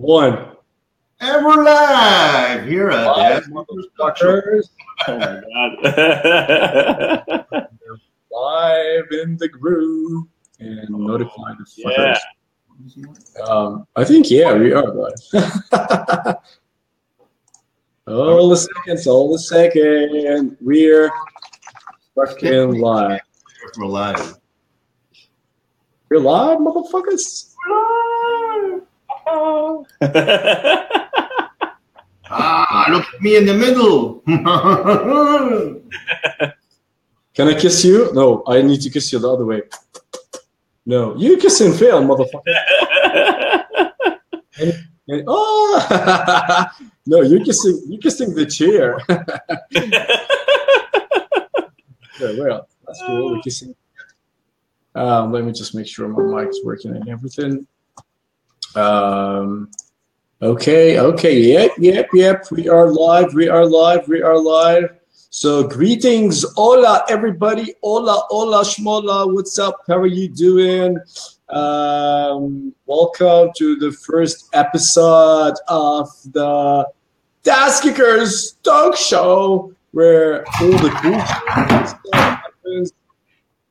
one. And we're live here at Motherfuckers. Oh my god. Live in the groove and notify the fuckers. Yeah. I think, we are live. Hold a second. We're fucking live. We're live. You're live, motherfuckers? We're live. Look at me in the middle. Can I kiss you? No, I need to kiss you the other way. No, you kiss and fail, motherfucker. Oh, no, you're kissing the chair. Okay, well, that's cool. We're kissing. Let me just make sure my mic's working and everything. Okay. Yep. We are live. So greetings, hola everybody, hola shmola. What's up? How are you doing? Welcome to the first episode of the Tasskickers Talkshow, where all the cool stuff happens.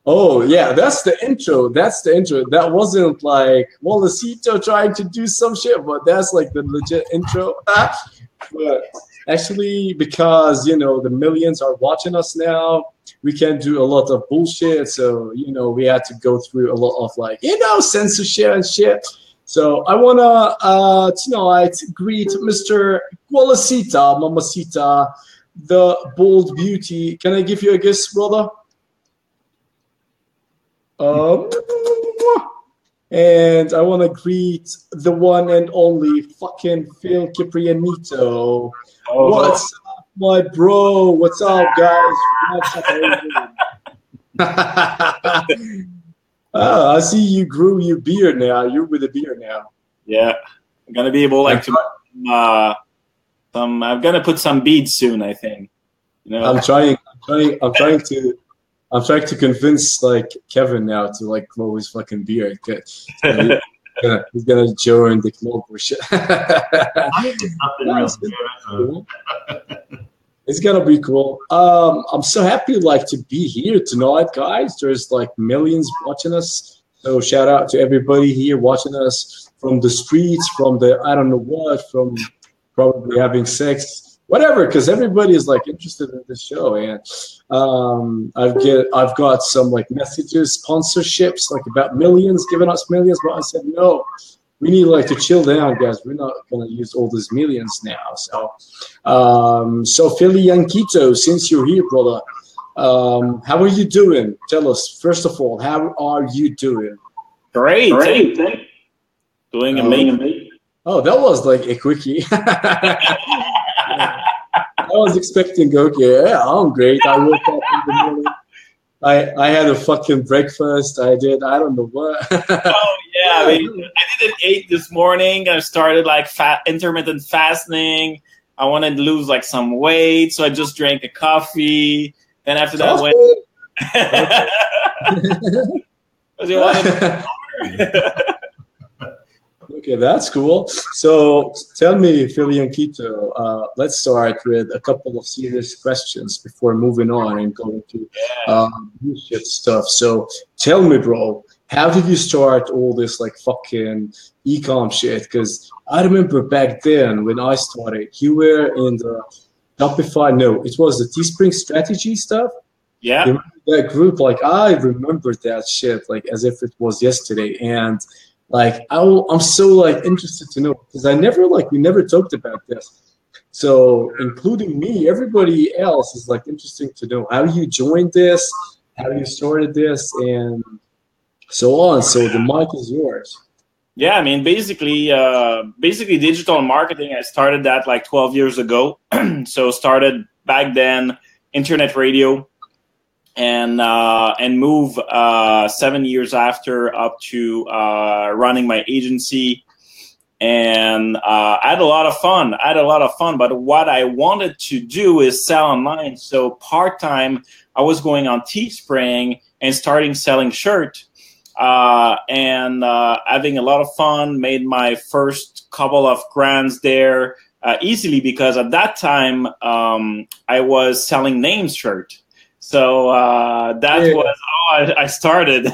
Oh yeah, that's the intro. That wasn't like Wallaceito trying to do some shit, but that's like the legit intro. But actually, because the millions are watching us now, we can't do a lot of bullshit. So we had to go through a lot of censorship and shit. So I wanna tonight greet Mr. Wallaceita, Mamacita, the bold beauty. Can I give you a kiss, brother? And I want to greet the one and only fucking Phil Kyprianou. What's up, my bro? What's up, guys? I see you grew your beard now. You're with a beard now. Yeah, I'm gonna be able to. I'm gonna put some beads soon. I think. I'm trying to convince Kevin now to grow his fucking beard. He's gonna join the club or shit. It's gonna be cool. I'm so happy to be here tonight, guys. There's millions watching us. So shout out to everybody here watching us from the streets, from the I don't know what, from probably having sex. Whatever, because everybody is interested in this show, and I've got some messages, sponsorships about millions, giving us millions, but I said no, we need to chill down, guys. We're not gonna use all these millions now. So Philly Yanquito, since you're here, brother, how are you doing? Tell us first of all, how are you doing? Great. Doing amazing. Oh, that was a quickie. I was expecting, I'm great. I woke up in the morning. I had a fucking breakfast. I don't know what. Oh, yeah. I did an 8 this morning. I started intermittent fasting. I wanted to lose some weight, so I just drank a coffee. Then after that, Okay, that's cool. So tell me, Philly Yanquito, let's start with a couple of serious questions before moving on and going to bullshit stuff. So tell me, bro, how did you start all this fucking e-com shit? Because I remember back then when I started, you were in the Shopify. No, it was the Teespring strategy stuff. Yeah. You remember that group? I remember that shit as if it was yesterday. And I'm so interested to know, because I never we never talked about this. So including me, everybody else is interesting to know how you joined this, how you started this, and so on. So the mic is yours. Yeah, I mean, basically digital marketing. I started that 12 years ago. So started back then, internet radio. And move 7 years after up to running my agency, and I had a lot of fun. But what I wanted to do is sell online. So part time, I was going on Teespring and starting selling shirts. and having a lot of fun. Made my first couple of grands there easily because at that time I was selling name shirt. So that was how I started.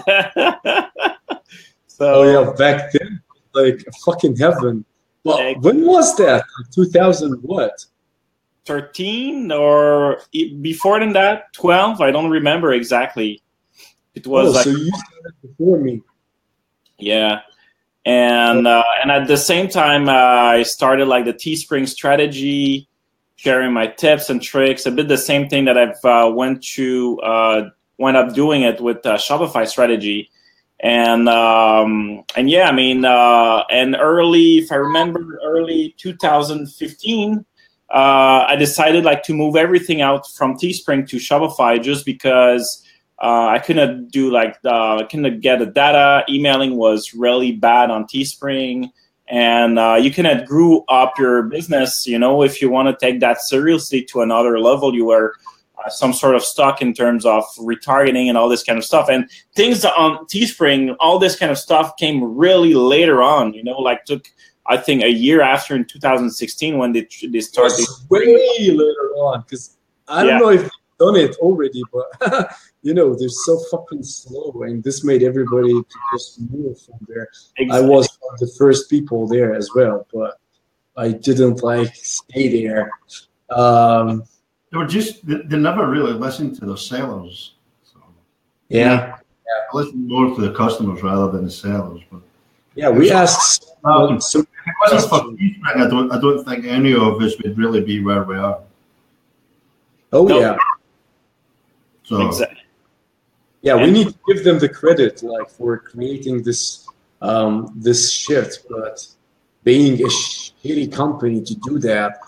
Oh yeah, back then, like fucking heaven. Well, when was that? 2000 what? 13 or before than that? 12? I don't remember exactly. It was so you started before me. Yeah. And at the same time, I started like the Teespring strategy, sharing my tips and tricks. A bit the same thing that I've went up doing it with Shopify strategy. And yeah, I mean, and if I remember, early 2015, I decided like to move everything out from Teespring to Shopify just because I couldn't couldn't get the data. Emailing was really bad on Teespring, and you cannot grow up your business. If you want to take that seriously to another level, you were some sort of stuck in terms of retargeting and all this kind of stuff. And things on Teespring, all this kind of stuff came really later on. Took I think a year after in 2016 when they started. Way later on, because I don't know if they've done it already, but they're so fucking slow, and this made everybody to just move from there. Exactly. I was one of the first people there as well, but I didn't stay there. They never really listened to their sellers. So. Yeah. I listened more to the customers rather than the sellers. But yeah, we asked. If it wasn't for Teespring, I don't think any of us would really be where we are. Oh yeah. So exactly. Yeah, we need to give them the credit, for creating this shift. But being a shitty company to do that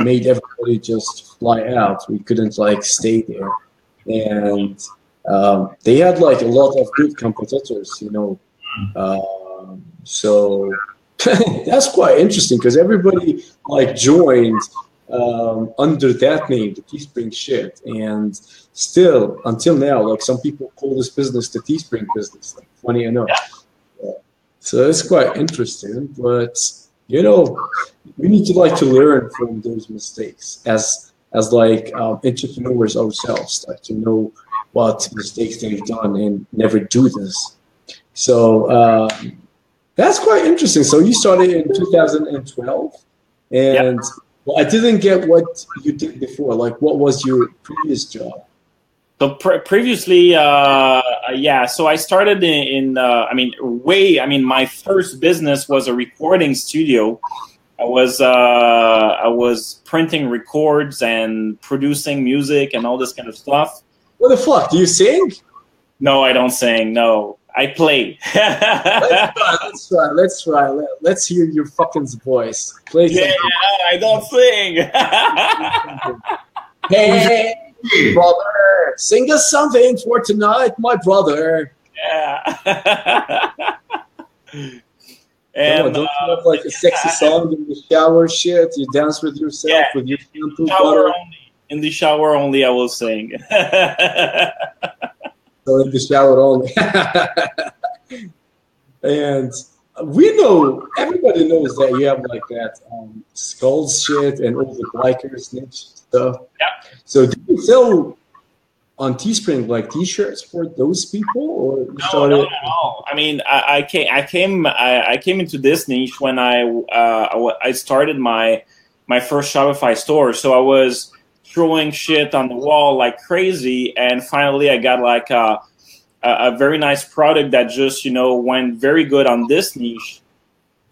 made everybody just fly out. We couldn't stay there, and they had a lot of good competitors, so that's quite interesting because everybody joined under that name, the Teespring shit, and still until now, some people call this business the Teespring business. Funny enough, so it's quite interesting. But we need to learn from those mistakes as entrepreneurs ourselves, to know what mistakes they've done and never do this. So that's quite interesting. So you started in 2012, and I didn't get what you did before. What was your previous job? So previously, so I started my first business was a recording studio. I was printing records and producing music and all this kind of stuff. What the fuck? Do you sing? No, I don't sing. No, I play. Let's try. Let's hear your fucking voice. Play something. Yeah, I don't sing. Hey, brother, sing us something for tonight, my brother. Yeah. And don't you have a sexy song in the shower shit? You dance with yourself with your shampoo butter? In the shower only, I will sing. So in the shower only. And everybody knows that you have that skull shit and all the bikers niche stuff. Yeah. So do you sell on Teespring T-shirts for those people, or you started? No, not at all. I mean, I came into this niche when I started my first Shopify store. So I was throwing shit on the wall like crazy, and finally I got a very nice product that just went very good on this niche,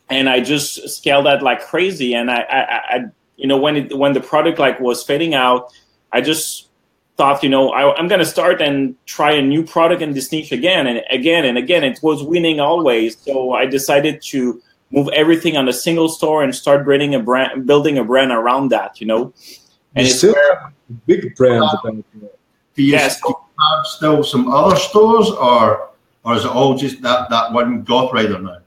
and I just scaled that like crazy. And I when the product was fading out, I just thought, I'm going to start and try a new product in this niche again and again and again. It was winning always. So I decided to move everything on a single store and start building a brand around that, And it's still a big brand. Do you still have some other stores, or is it all just that one Goth Rider now?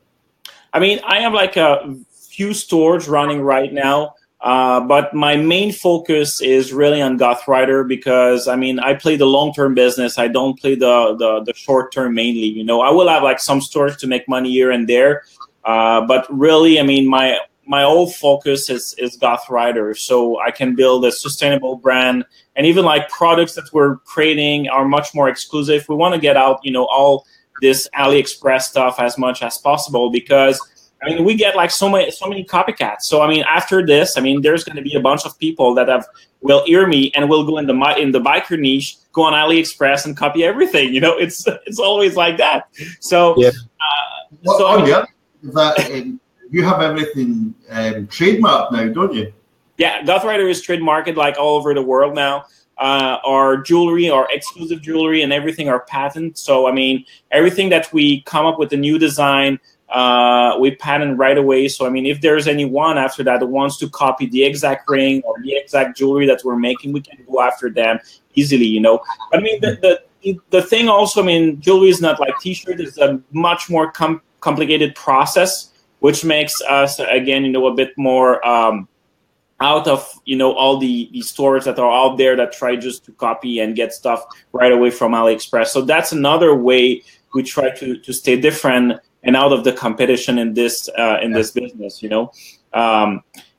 I mean, I have a few stores running right now. But my main focus is really on Gothwriter because, I mean, I play the long-term business. I don't play the short-term mainly. You know, I will have like some stores to make money here and there. But really, I mean, my whole focus is Gothwriter. So I can build a sustainable brand, and even like products that we're creating are much more exclusive. We want to get out, you know, all this AliExpress stuff as much as possible because, I mean, we get like so many copycats. So I mean, after this, I mean, there's going to be a bunch of people that will hear me and will go in the biker niche, go on AliExpress and copy everything. You know, it's always like that. So yeah. You have everything trademarked now, don't you? Yeah, Gothwriter is trademarked like all over the world now. Our jewelry, our exclusive jewelry, and everything are patent. So I mean, everything that we come up with a new design, we patent right away. So I mean, if there's anyone after that who wants to copy the exact ring or the exact jewelry that we're making, we can go after them easily, you know. But I mean, the thing also, I mean, jewelry is not like T-shirt. It's a much more complicated process, which makes us, again, you know, a bit more out of, you know, all the stores that are out there that try just to copy and get stuff right away from AliExpress. So that's another way we try to stay different and out of the competition in this business, you know.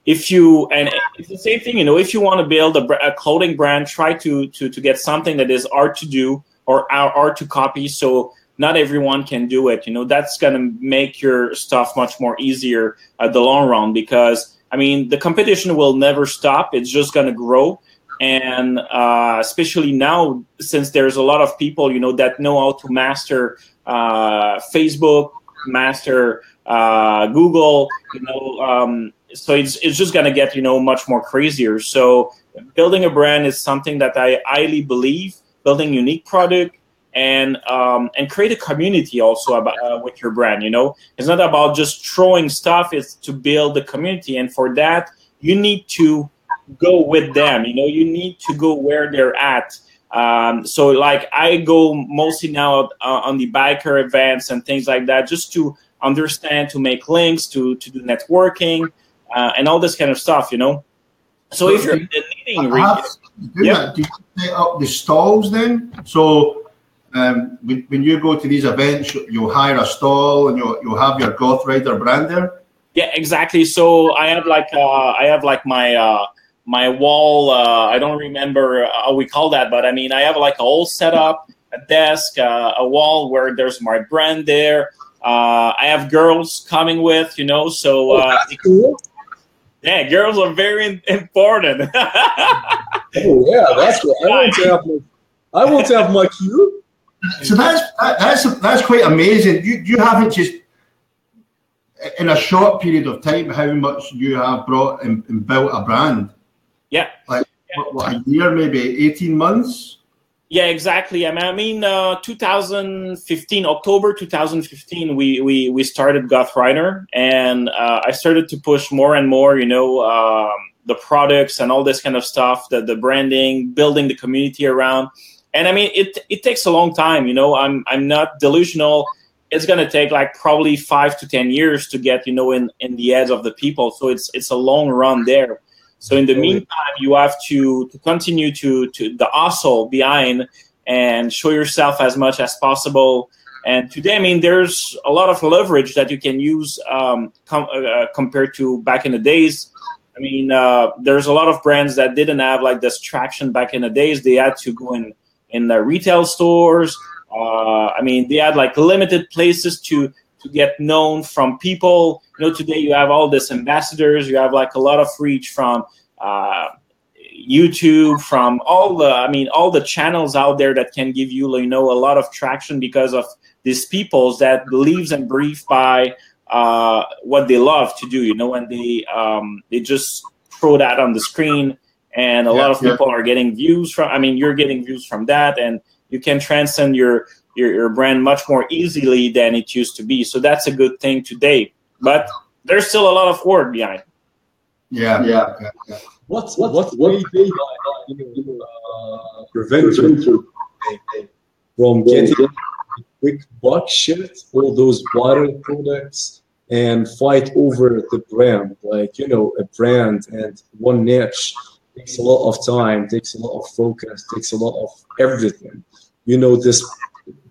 If you, and it's the same thing, you know, if you want to build a clothing brand, try to get something that is hard to do or hard to copy. So not everyone can do it. You know, that's going to make your stuff much more easier at the long run because, I mean, the competition will never stop. It's just going to grow. And especially now, since there's a lot of people, you know, that know how to master Facebook, master Google, you know, so it's just going to get, you know, much more crazier. So building a brand is something that I highly believe, building unique product, and create a community also about with your brand. You know, it's not about just throwing stuff; it's to build a community, and for that, you need to go with them. You know, you need to go where they're at. So, like, I go mostly now on the biker events and things like that, just to understand, to make links, to do networking, and all this kind of stuff. You know. So if you're in the knitting do you set up the stalls then? So. When you go to these events, you'll hire a stall and you'll have your Gothwriter brand there. Yeah, exactly. So I have like my wall. I don't remember how we call that, but I mean, I have like a whole setup, a desk, a wall where there's my brand there. I have girls coming with, you know. So that's cool. Yeah, girls are very important. Oh yeah, that's cool. I want to have my cue. So that's quite amazing. You haven't just in a short period of time how much you have brought and built a brand. Yeah, like what, a year, maybe 18 months. Yeah, exactly. I mean, 2015, October 2015, we started Gothwriter, and I started to push more and more, you know, the products and all this kind of stuff, the branding, building the community around. And I mean, it takes a long time, you know. I'm not delusional. It's gonna take like probably 5 to 10 years to get, you know, in the heads of the people. So it's a long run there. So in the meantime, you have to continue to the hustle behind and show yourself as much as possible. And today, I mean, there's a lot of leverage that you can use compared to back in the days. I mean, there's a lot of brands that didn't have like this traction back in the days. They had to go in the retail stores. I mean, they had like limited places to get known from people. You know, today you have all these ambassadors. You have like a lot of reach from YouTube, from all the channels out there that can give you, you know, a lot of traction because of these people that lives and breathe by what they love to do, you know, and they just throw that on the screen. And a lot of people are getting views from, I mean, you're getting views from that, and you can transcend your brand much more easily than it used to be. So that's a good thing today. But there's still a lot of work behind. Yeah. What's way they prevent you from getting quick buck shit, all those viral products, and fight over the brand. Like, you know, a brand and one niche takes a lot of time, takes a lot of focus, takes a lot of everything. You know this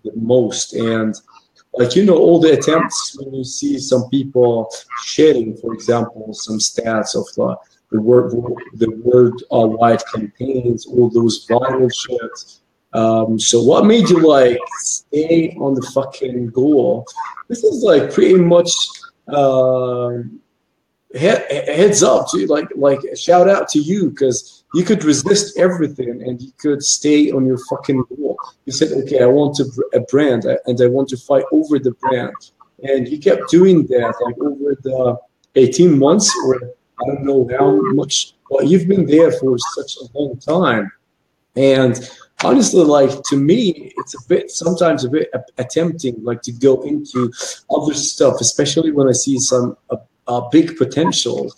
the most. And like, you know, all the attempts when you see some people sharing, for example, some stats of the worldwide campaigns, all those viral shit. So what made you like stay on the fucking goal? This is like pretty much heads up to you, like a shout out to you, because you could resist everything and you could stay on your fucking goal. You said, okay, I want a brand and I want to fight over the brand, and you kept doing that like over the 18 months, or I don't know how much, but you've been there for such a long time. And honestly, like, to me, it's sometimes a bit attempting, like, to go into other stuff, especially when I see some big potential.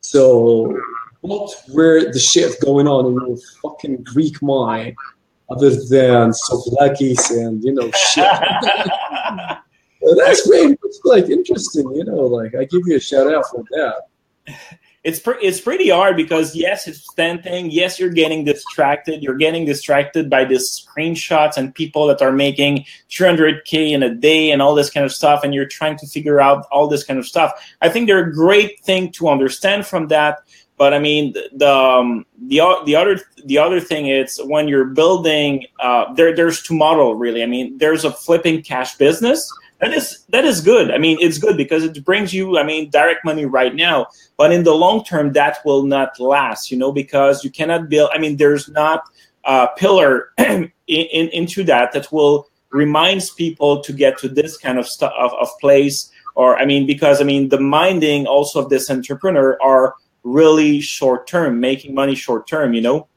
So what were the shit going on in your fucking Greek mind other than Souvlakis and, you know, shit? So that's very much like interesting, you know, like, I give you a shout out for that. It's pretty hard because, yes, it's tempting. Yes, you're getting distracted. You're getting distracted by these screenshots and people that are making 300K in a day and all this kind of stuff, and you're trying to figure out all this kind of stuff. I think they're a great thing to understand from that. But I mean, the other thing is when you're building, there's two models really. I mean, there's a flipping cash business. That is good. I mean, it's good because it brings you, I mean, direct money right now. But in the long term, that will not last, you know, because you cannot build. I mean, there's not a pillar into that will reminds people to get to this kind of stuff of place. Or I mean, because I mean, the minding also of this entrepreneur are really short term, making money short term, you know.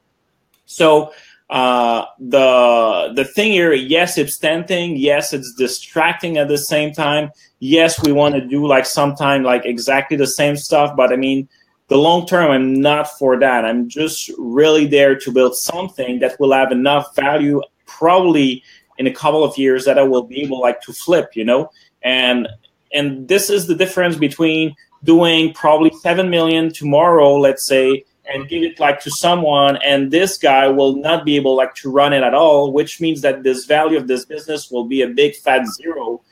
So the thing here, yes, it's tempting, yes, it's distracting at the same time. Yes, we want to do like sometime like exactly the same stuff, but I mean, the long term, I'm not for that. I'm just really there to build something that will have enough value, probably in a couple of years, that I will be able like to flip, you know. And this is the difference between doing probably 7 million tomorrow, let's say, and give it like to someone, and this guy will not be able like to run it at all, which means that this value of this business will be a big fat zero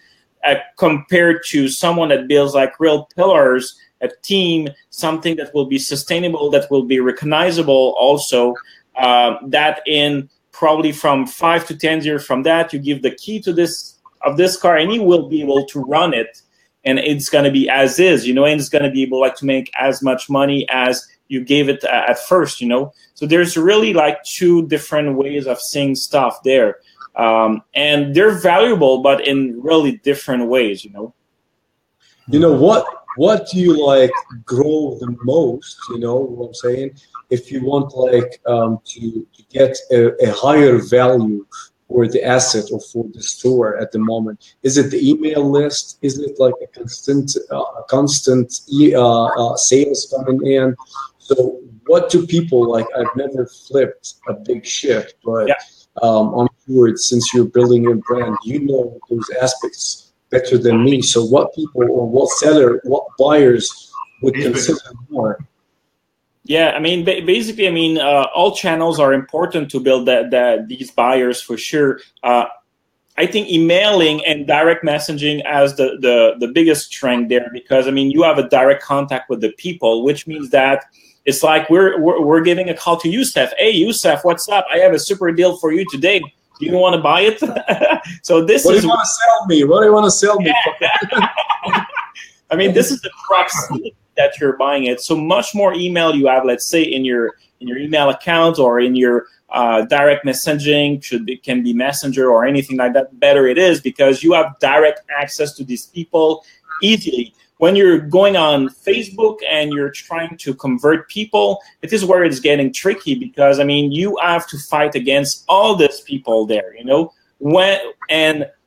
compared to someone that builds like real pillars, a team, something that will be sustainable, that will be recognizable also, that in probably from 5 to 10 years from that, you give the key to this car and he will be able to run it, and it's going to be as is, you know, and it's going to be able like to make as much money as you gave it at first, you know. So there's really like two different ways of seeing stuff there. And they're valuable, but in really different ways, you know. You know, what do you like grow the most, you know what I'm saying? If you want like to get a higher value for the asset or for the store at the moment, is it the email list? Is it like a constant sales coming in? So what do people like? I've never flipped a big shift, but yeah. I'm sure since you're building your brand, you know those aspects better than me. So what people or what buyers would consider more? Yeah, I mean, basically, I mean, all channels are important to build these buyers for sure. I think emailing and direct messaging as the biggest strength there, because I mean, you have a direct contact with the people, which means that it's like we're giving a call to Yousef. Hey, Yousef, what's up? I have a super deal for you today. Do you want to buy it? So this what is. Do you want to sell me? What do you want to sell me? I mean, this is the crux that you're buying it. So much more email you have, let's say, in your email account or in your direct messaging, can be Messenger or anything like that, better it is, because you have direct access to these people easily. When you're going on Facebook and you're trying to convert people, it is where it's getting tricky, because I mean, you have to fight against all these people there, you know,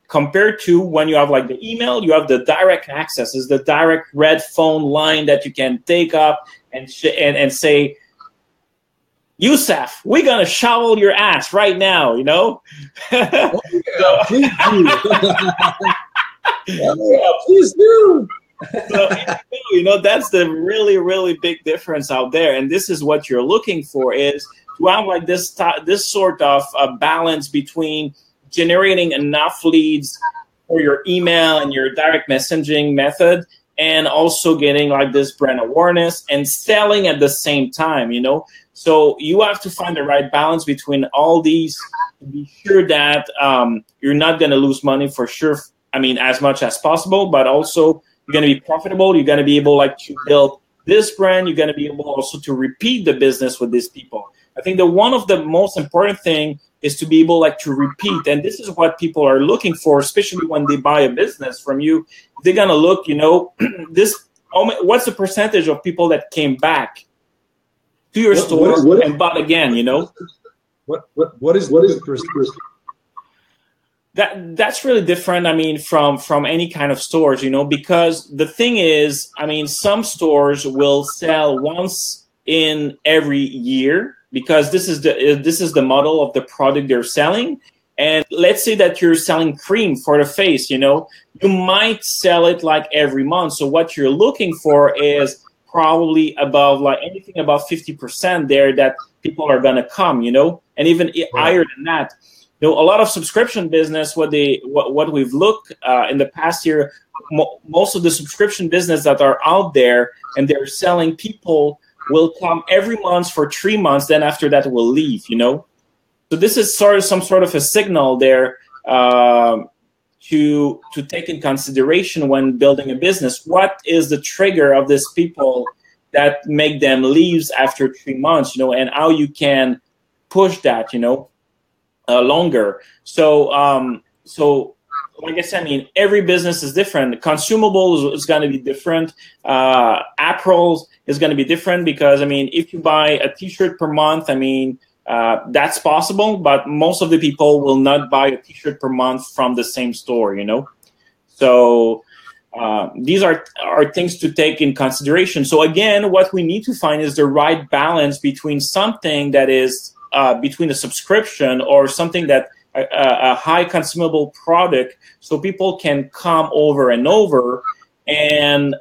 compared to when you have like the email, you have the direct access, is the direct red phone line that you can take up and say, Yousef, we're going to shovel your ass right now, you know? Oh, yeah, please do. Yeah, please do. So, you know, that's the really, really big difference out there. And this is what you're looking for, is to have like this sort of balance between generating enough leads for your email and your direct messaging method, and also getting like this brand awareness and selling at the same time, you know. So you have to find the right balance between all these to be sure that you're not going to lose money for sure. I mean, as much as possible, but also you're going to be profitable. You're going to be able like to build this brand. You're going to be able also to repeat the business with these people. I think that one of the most important thing is to be able like to repeat. And this is what people are looking for, especially when they buy a business from you. They're going to look, you know, what's the percentage of people that came back to your store and bought again, you know? What is the percentage? That's really different, I mean, from any kind of stores, you know, because the thing is, I mean, some stores will sell once in every year, because this is the model of the product they're selling. And let's say that you're selling cream for the face, you know, you might sell it like every month. So what you're looking for is probably above, like anything above 50% there that people are going to come, you know, and even higher than that. You know, a lot of subscription business, what we've looked in the past year, most of the subscription business that are out there and they're selling, people will come every month for 3 months, then after that will leave, you know. So this is some sort of a signal there to take in consideration when building a business. What is the trigger of these people that make them leave after 3 months, you know, and how you can push that, you know, longer. So like I said, I mean, every business is different. Consumables is going to be different. Apparel is going to be different, because, I mean, if you buy a T-shirt per month, I mean, that's possible, but most of the people will not buy a T-shirt per month from the same store, you know? So these are things to take in consideration. So again, what we need to find is the right balance between something that is between a subscription or something that a high consumable product, so people can come over and over, and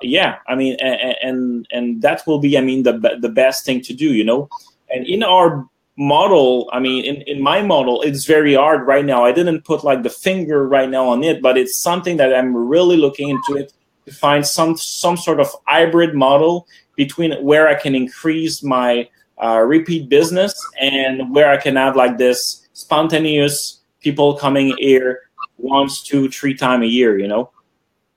yeah, I mean, and that will be, I mean, the best thing to do, you know. And in our model, I mean, in my model, it's very hard right now. I didn't put like the finger right now on it, but it's something that I'm really looking into it, to find some sort of hybrid model between where I can increase my repeat business and where I can have like this spontaneous people coming here once, 2, 3 times a year, you know?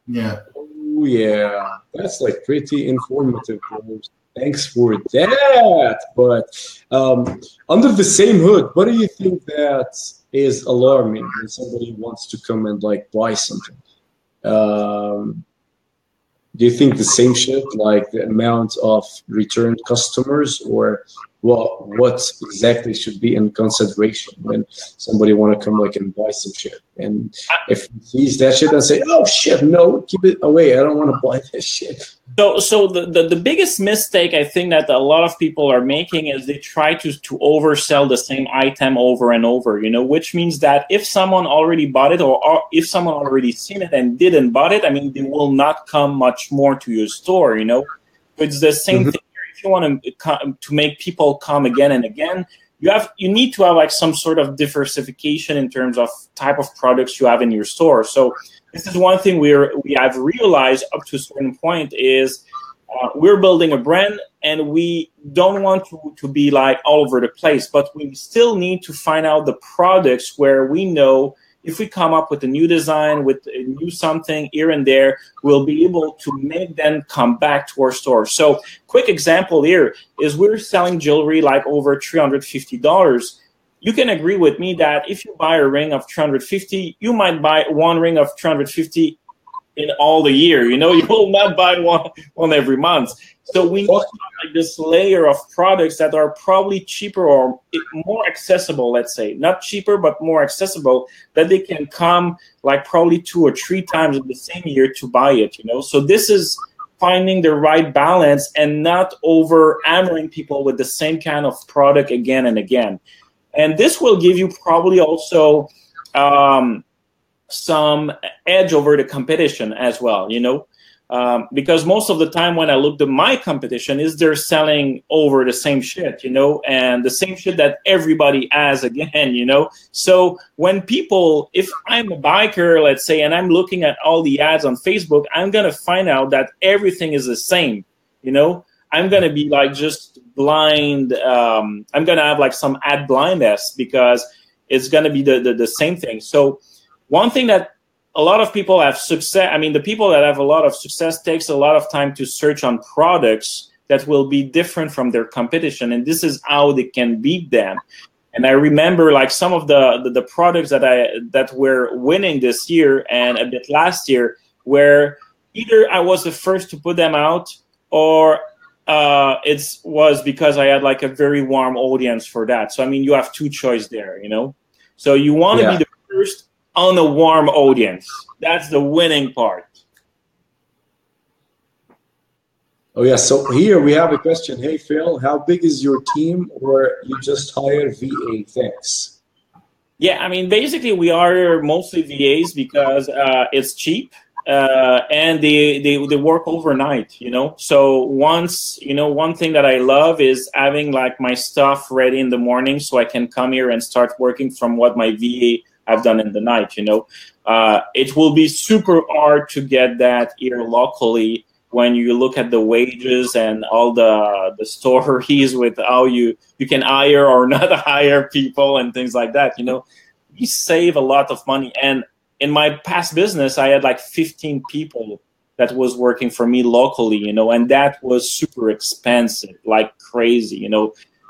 Yeah. Oh, yeah. That's like pretty informative. Thanks for that. But under the same hood, what do you think that is alarming when somebody wants to come and like buy something? Do you think the same shit, like the amount of returned customers, or what exactly should be in consideration when somebody want to come like and buy some shit? And if he sees that shit and say, "Oh shit, no, keep it away. I don't want to buy this shit." So the biggest mistake I think that a lot of people are making is they try to oversell the same item over and over, you know, which means that if someone already bought it, or if someone already seen it and didn't bought it, I mean, they will not come much more to your store, you know. It's the same thing here. If you want to make people come again and again, you need to have like some sort of diversification in terms of type of products you have in your store. So this is one thing we have realized up to a certain point is we're building a brand, and we don't want to be like all over the place, but we still need to find out the products where we know if we come up with a new design, with a new something here and there, we'll be able to make them come back to our store. So quick example here is we're selling jewelry like over $350. You can agree with me that if you buy a ring of $350, you might buy one ring of $350 in all the year. You know, you will not buy one every month. So we need like this layer of products that are probably cheaper or more accessible, let's say. Not cheaper, but more accessible, that they can come like probably 2 or 3 times in the same year to buy it, you know. So this is finding the right balance and not over hammering people with the same kind of product again and again. And this will give you probably also some edge over the competition as well, you know. Because most of the time when I looked at my competition is they're selling over the same shit, and the same shit that everybody has again, So when people, if I'm a biker, let's say, and I'm looking at all the ads on Facebook, I'm going to find out that everything is the same, I'm going to be like just blind. I'm going to have like some ad blindness because it's going to be the same thing. So one thing that a lot of people have success. I mean, the people that have a lot of success takes a lot of time to search on products that will be different from their competition. And this is how they can beat them. And I remember like some of the products that were winning this year and a bit last year, where either I was the first to put them out or it was because I had like a very warm audience for that. So, I mean, you have two choices there, So you want to be the first on a warm audience. That's the winning part. Oh, yeah. So here we have a question. Hey, Phil, how big is your team, or you just hire VA? Thanks. Yeah, I mean, basically we are mostly VAs because it's cheap and they work overnight, So once, one thing that I love is having like my stuff ready in the morning so I can come here and start working from what my VA I've done in the night, It will be super hard to get that here locally when you look at the wages and all the stories with how you can hire or not hire people and things like that, You save a lot of money. And in my past business, I had like 15 people that was working for me locally, and that was super expensive, like crazy,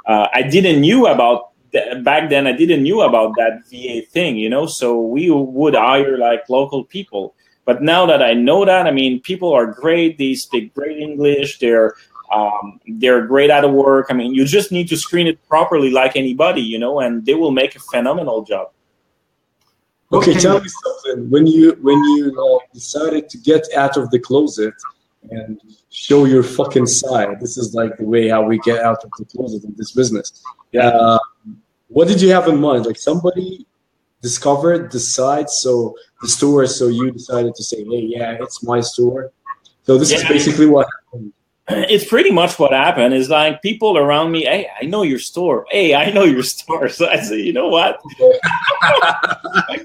I didn't knew about back then I didn't knew about that VA thing, so we would hire like local people. But now that I know that, I mean, people are great. They speak great English. They're great at work. I mean, you just need to screen it properly like anybody, and they will make a phenomenal job. Okay, tell me something. When you decided to get out of the closet and show your fucking side, this is like the way how we get out of the closet in this business. Yeah. What did you have in mind? Like somebody discovered the site, so the store, so you decided to say, hey, yeah, it's my store. So this is basically what happened. It's pretty much what happened. Is like people around me, hey, I know your store. Hey, I know your store. So I say, you know what? Like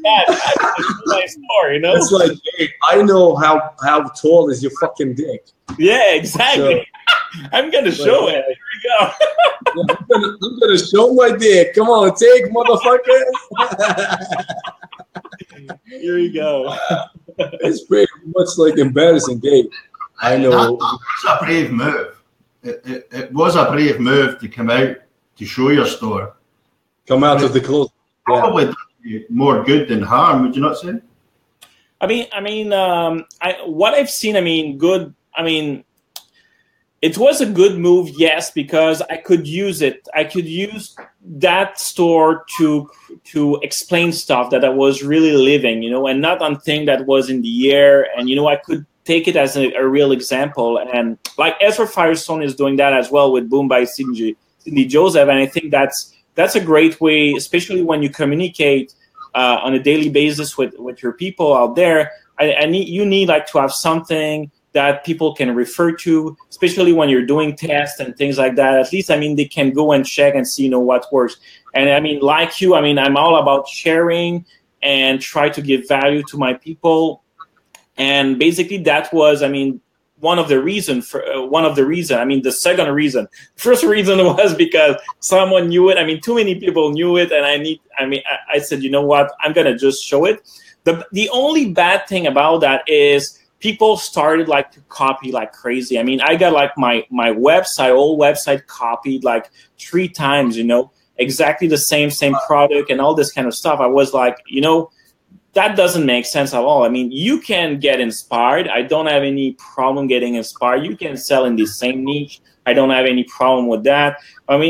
that. That's my store, It's like, hey, I know how tall is your fucking dick. Yeah, exactly. So, I'm gonna show it. Here we go. I'm gonna show my dick. Come on, take, motherfucker. Here we go. It's pretty much like embarrassing, Dave. I know. That was a brave move. It was a brave move to come out to show your store. Come out of the closet. Probably more good than harm, would you not say? What I've seen, good. It was a good move, yes, because I could use it. I could use that store to explain stuff that I was really living, and not on thing that was in the air. And, I could take it as a real example. And like Ezra Firestone is doing that as well with Boom by Cindy Joseph. And I think that's a great way, especially when you communicate on a daily basis with your people out there. You need like to have something that people can refer to, especially when you're doing tests and things like that. At least, they can go and check and see, what works. And like you, I'm all about sharing and try to give value to my people. And basically that was, one of the reason. The second reason, first reason was because someone knew it. Too many people knew it. And I said, you know what, I'm going to just show it. The only bad thing about that is people started like to copy like crazy. I got like my old website copied like 3 times, exactly the same product and all this kind of stuff. I was like, that doesn't make sense at all. You can get inspired. I don't have any problem getting inspired. You can sell in the same niche. I don't have any problem with that.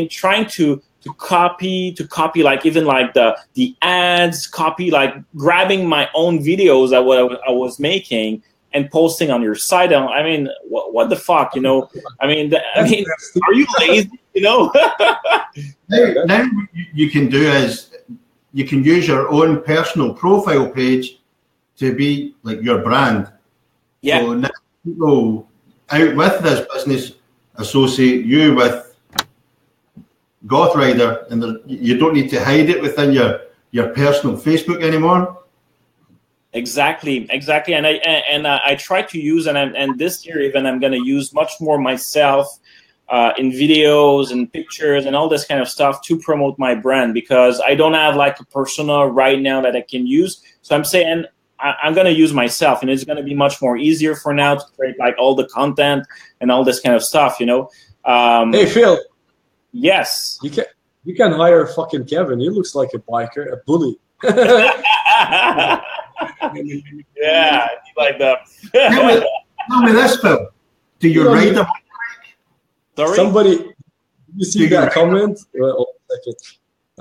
Trying to copy like even like the ads, copy like grabbing my own videos that I was making and posting on your site. What the fuck, are you lazy, Now you can do is you can use your own personal profile page to be like your brand. Yeah. So people out with this business associate you with Goth Rider, and you don't need to hide it within your personal Facebook anymore. Exactly, and I try to use, and this year even I'm going to use much more myself in videos and pictures and all this kind of stuff to promote my brand, because I don't have like a persona right now that I can use. So I'm saying I'm going to use myself, and it's going to be much more easier for now to create like all the content and all this kind of stuff, you know. Hey Phil. Yes. You can hire fucking Kevin. He looks like a biker, a bully. Yeah, like that. Tell me this, Phil. Do you ride a bike? Sorry? Somebody, you see that comment? So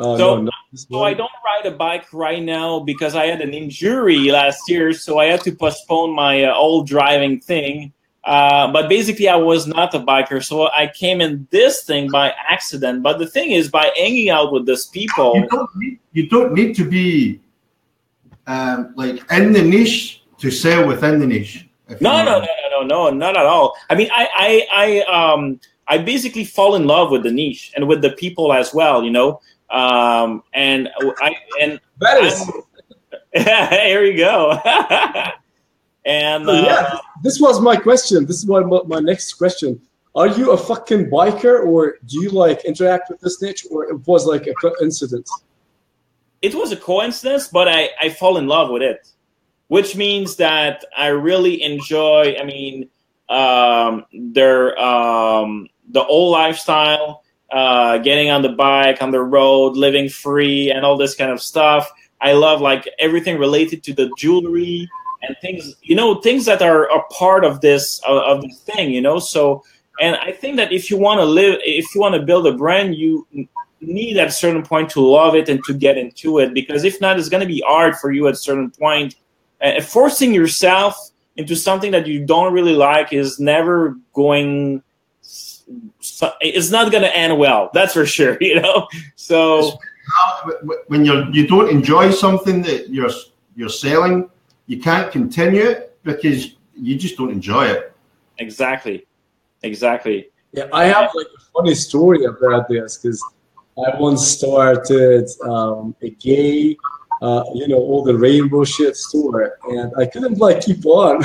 I don't ride a bike right now because I had an injury last year, so I had to postpone my old driving thing. But basically, I was not a biker, so I came in this thing by accident. But the thing is, by hanging out with these people, you don't need to be like in the niche to sell within the niche. No, not at all. I mean, I basically fall in love with the niche and with the people as well, you know. Here you go. And this was my question. This is my next question. Are you a fucking biker, or do you like interact with this niche, or it was like a coincidence? It was a coincidence, but I fall in love with it, which means that I really enjoy. I mean, the whole lifestyle, getting on the bike, on the road, living free, and all this kind of stuff. I love like everything related to the jewelry and things, you know, things that are a part of this thing, you know. So, and I think that if you want to build a brand, you need at a certain point to love it and to get into it, because if not, it's going to be hard for you at a certain point. Forcing yourself into something that you don't really like is never going. It's not going to end well. That's for sure. You know. So when you don't enjoy something that you're selling, you can't continue it because you just don't enjoy it. Exactly. Yeah, I have like a funny story about this, because I once started a gay, all the rainbow shit store, and I couldn't like keep on.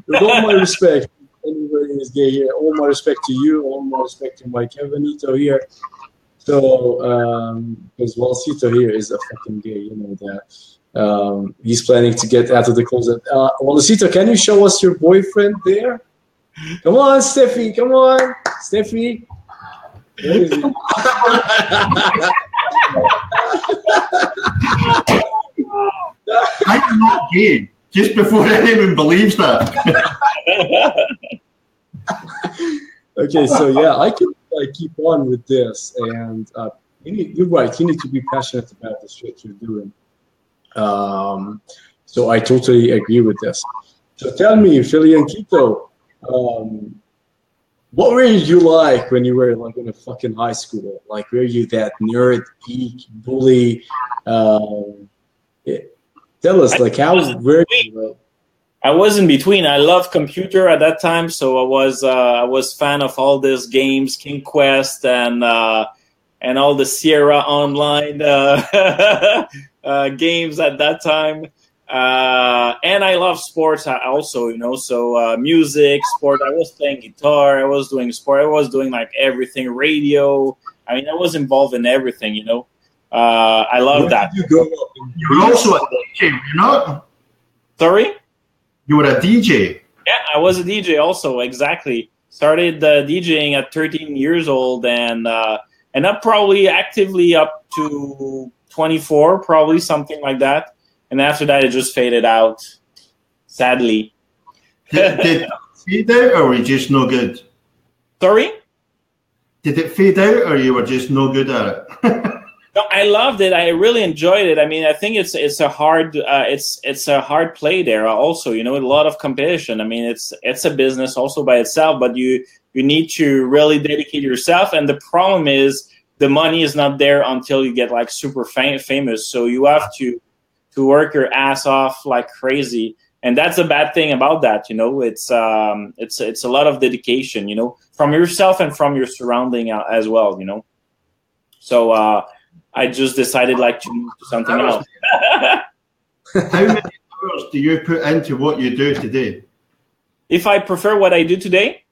With all my respect, anybody is gay here. All my respect to you. All my respect to my Kevinito here. So, because Walsito here is a fucking gay, you know that. He's planning to get out of the closet. Walsito, can you show us your boyfriend there? Come on, Steffi. Come on, Steffi. Where is he? I'm not gay. Just before anyone believes that. Okay, so yeah, I can like keep on with this, and you're right. You need to be passionate about the shit you're doing. So I totally agree with this. So tell me, Philly and Quito, what were you like when you were like in a fucking high school? Like, were you that nerd, geek, bully? Tell us, like, how were you? I was in between. I loved computer at that time, so I was fan of all these games, King Quest and all the Sierra Online games at that time. And I love sports also, you know, so music, sport. I was playing guitar, I was doing sport, I was doing like everything, radio. I mean, I was involved in everything, you know. I love that. You were also a DJ, were you not? Sorry? You were a DJ. Yeah, I was a DJ also, exactly. Started DJing at 13 years old, and up probably actively up to 24, probably something like that. And after that, it just faded out, sadly. Did it fade out, or were you just no good? Sorry? Did it fade out, or you were just no good at it? No, I loved it. I really enjoyed it. I mean, I think it's a hard it's a hard play there. Also, you know, a lot of competition. I mean, it's a business also by itself, but you need to really dedicate yourself. And the problem is the money is not there until you get like super famous. So you have to work your ass off like crazy. And that's a bad thing about that, It's a lot of dedication, from yourself and from your surrounding as well, So I just decided to move to something else. How many hours do you put into what you do today? If I prefer what I do today?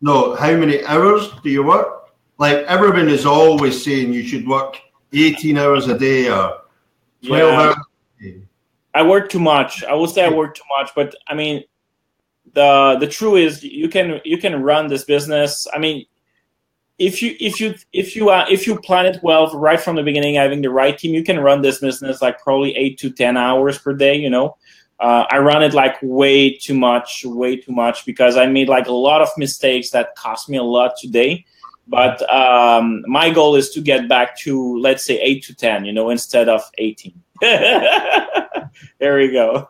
No, how many hours do you work? Like everyone is always saying you should work 18 hours a day or 12 hours a day. I work too much. I would say I work too much, but I mean, the truth is you can run this business. I mean, if you plan it well right from the beginning, having the right team, you can run this business probably 8 to 10 hours per day. I run it way too much because I made a lot of mistakes that cost me a lot today. But my goal is to get back to, let's say, 8 to 10, instead of 18. There we go.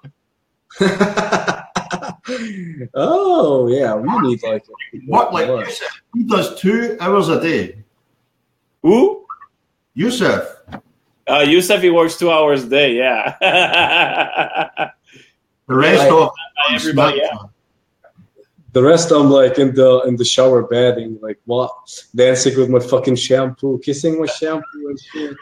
Oh yeah, we need Yousef, he does 2 hours a day. Who? Yousef. Yousef, he works 2 hours a day. Yeah. The rest of everybody. Yeah. The rest I'm in the shower bathing, dancing with my fucking shampoo, kissing my shampoo and shit.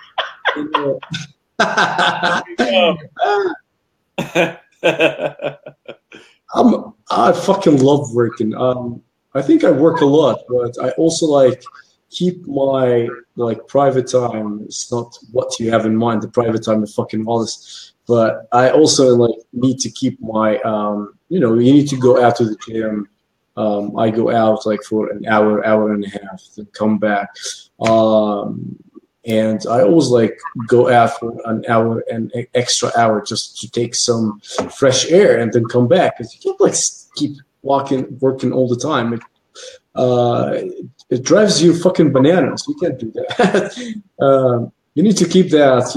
I fucking love working. I think I work a lot, but I also keep my private time. It's not what you have in mind. The private time is fucking all this, but I also need to keep my you need to go out to the gym. I go out for an hour and a half, then come back. And I always go out for an hour and extra hour just to take some fresh air and then come back. Because you can't keep working all the time. It drives you fucking bananas. You can't do that. You need to keep that,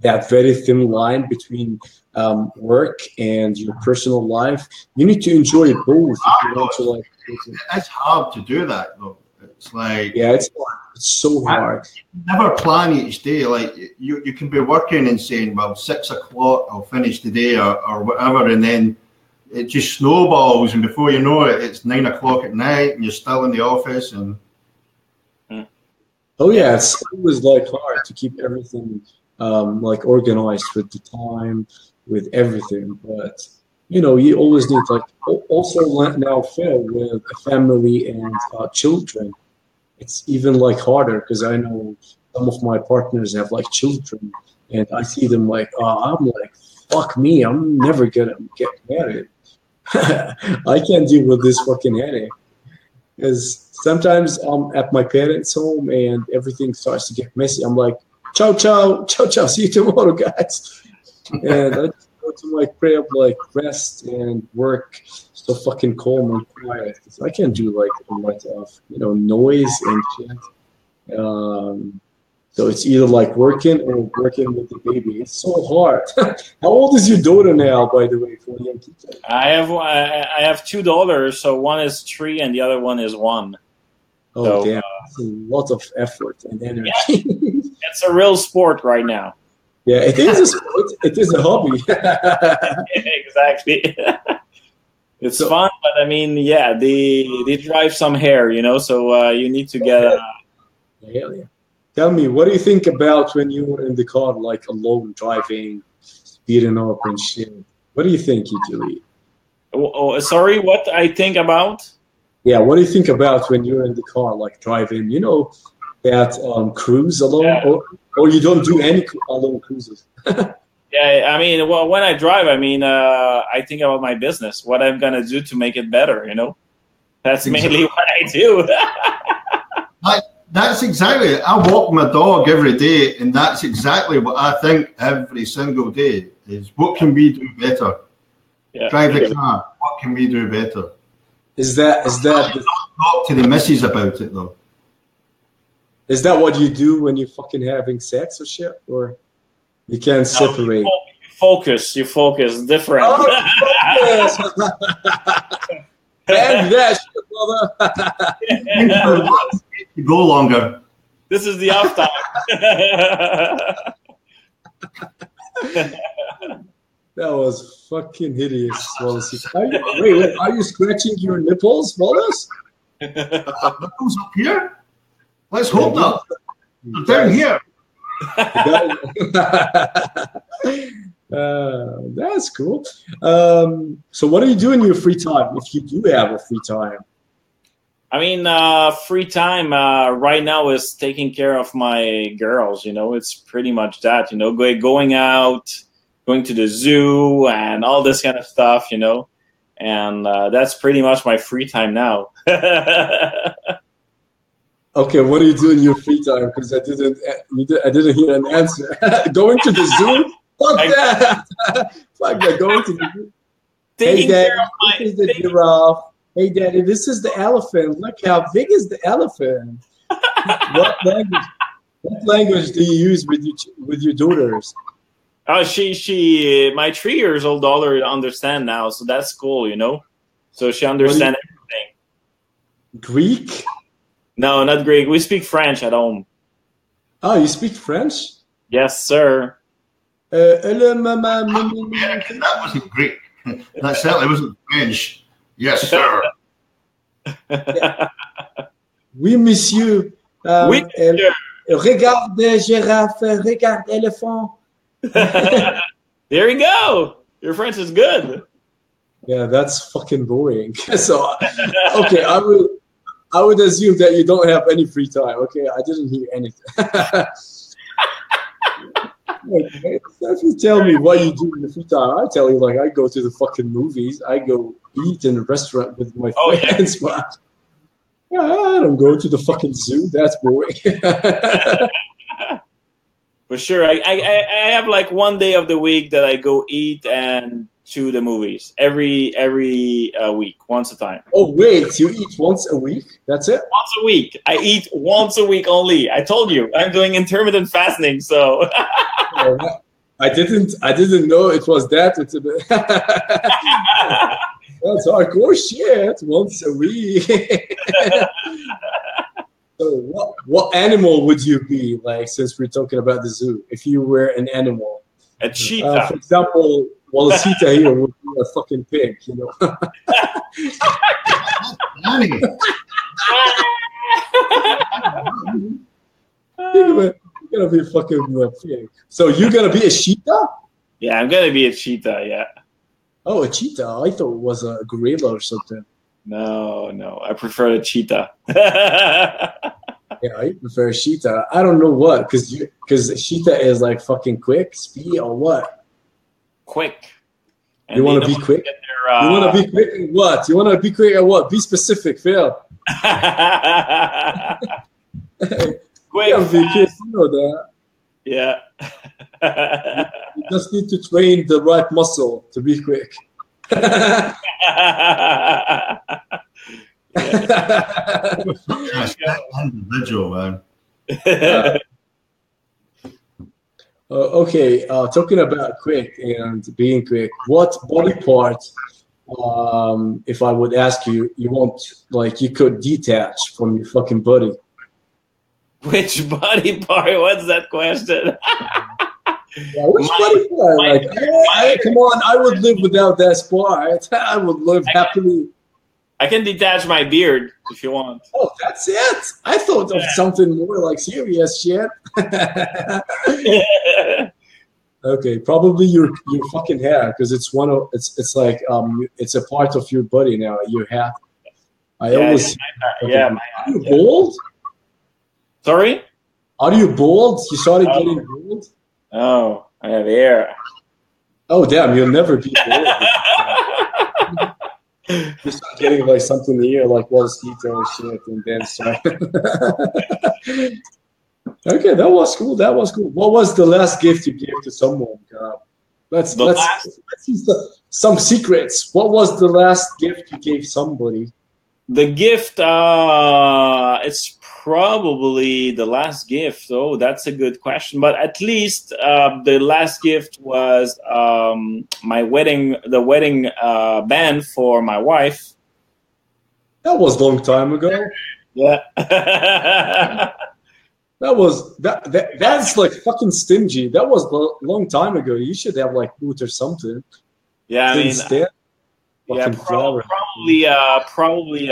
that very thin line between work and your personal life. You need to enjoy both. If you want to it's hard to do that though. It's it's so hard. Never plan each day. You can be working and saying, well, 6 o'clock I'll finish today or whatever, and then it just snowballs, and before you know it, it's 9 o'clock at night, and you're still in the office. And oh yeah, it's always hard to keep everything organized with the time, with everything. But you always need also now Phil with a family and children. It's even harder because I know some of my partners have children, and I see them I'm fuck me, I'm never gonna get married. I can't deal with this fucking headache. Because sometimes I'm at my parents' home and everything starts to get messy. I'm ciao, ciao, ciao, ciao, see you tomorrow, guys. And I just go to my crib, rest and work so fucking calm and quiet. I can't do a lot of noise and shit. So it's either working or working with the baby. It's so hard. How old is your daughter now, by the way, for young people? I have 2 daughters, so one is 3 and the other one is 1. Oh so, damn! It's a lot of effort and energy. Yeah. It's a real sport right now. Yeah, it is a sport. It is a hobby. Exactly. It's fun, but I mean, yeah, they drive some hair, so you need to get Hell yeah. Tell me, what do you think about when you were in the car, alone, driving, speeding up and shit? What do you think, usually? Sorry, what I think about? Yeah, what do you think about when you're in the car, driving, that cruise alone? Yeah. Or you don't do any alone cruises? Yeah, I mean, well, when I drive, I think about my business, what I'm going to do to make it better, That's mainly what I do. That's exactly. I walk my dog every day, and that's exactly what I think every single day is. What can we do better? Yeah, drive the car. What can we do better? Is that talk to the missus about it though? Is that what you do when you're fucking having sex or shit, or you can't separate? You focus different. Oh, focus. And that shit, brother. Go longer. This is the off time. That was fucking hideous, Wallace. Wait, are you scratching your nipples, Wallace? Nipples up here? Let's hope not. They're down here. That's cool. So what do you do in your free time, if you do have a free time? I mean, free time right now is taking care of my girls. It's pretty much that. Going out, going to the zoo, and all this kind of stuff. And that's pretty much my free time now. Okay, what do you do in your free time? Because I didn't hear an answer. Going to the zoo? Fuck that! Fuck that! Going to the zoo. Hey, Daddy, this is the giraffe. Hey, Daddy, this is the elephant. Look how big is the elephant. What language do you use with your daughters? Oh, my 3-year-old daughter understand now, so that's cool. So she understands everything. Greek? No, not Greek. We speak French at home. Oh, you speak French? Yes, sir. That wasn't Greek. That certainly wasn't French. Yes, sir. Oui, monsieur. Oui, monsieur. Regarde girafe, regarde elephant. There you go. Your French is good. Yeah, that's fucking boring. So, okay, I would assume that you don't have any free time. Okay, I didn't hear anything. Okay, if you tell me what you do in the free time, I tell you, I go to the fucking movies. I go eat in a restaurant with my friends. But yeah, I don't go to the fucking zoo. That's boring. For sure. I have one day of the week that I go eat and to the movies every week, once a time. Oh, wait, you eat once a week? That's it? Once a week. I eat once a week only. I told you, I'm doing intermittent fasting, so... I didn't know it was that. That's hardcore shit. Once a week. So what animal would you be, since we're talking about the zoo? If you were an animal, a cheetah, for example. Well, a cheetah here would be a fucking pig, Think of it. You're gonna be a fucking pig. So you're gonna be a cheetah? Yeah, I'm gonna be a cheetah. Yeah. Oh, a cheetah. I thought it was a gorilla or something. No, I prefer a cheetah. Yeah, I prefer a cheetah. I don't know what, because cheetah is fucking quick, speed, or what? Quick. And you want to be quick? You want to be quick at what? You want to be quick at what? Be specific, Phil. Quick. You know that. Yeah. You just need to train the right muscle to be quick. Individual, man. Okay, talking about quick and being quick, what body part, if I would ask you, you want, you could detach from your fucking body? Which body part? What's that question? Yeah, which body part? Come on, I would live without that part. I would live happily. I can detach my beard if you want. Oh, that's it? I thought of something more serious shit. Okay, probably your fucking hair, because it's it's a part of your body now. Your hair. My hair. Are you bald? Sorry? Are you bald? You started getting bald? Oh, I have hair. Oh, damn! You'll never be bald. You start getting something here, Wallace Keaton or shit, and then start. Okay, that was cool. What was the last gift you gave to someone? Let's see some secrets. What was the last gift you gave somebody? The gift, it's probably the last gift. Oh, that's a good question. But at least the last gift was the wedding band for my wife. That was a long time ago. Yeah. That's like fucking stingy. That was a long time ago. You should have like boot or something. Yeah, I mean, Instead, yeah, fucking flower. probably,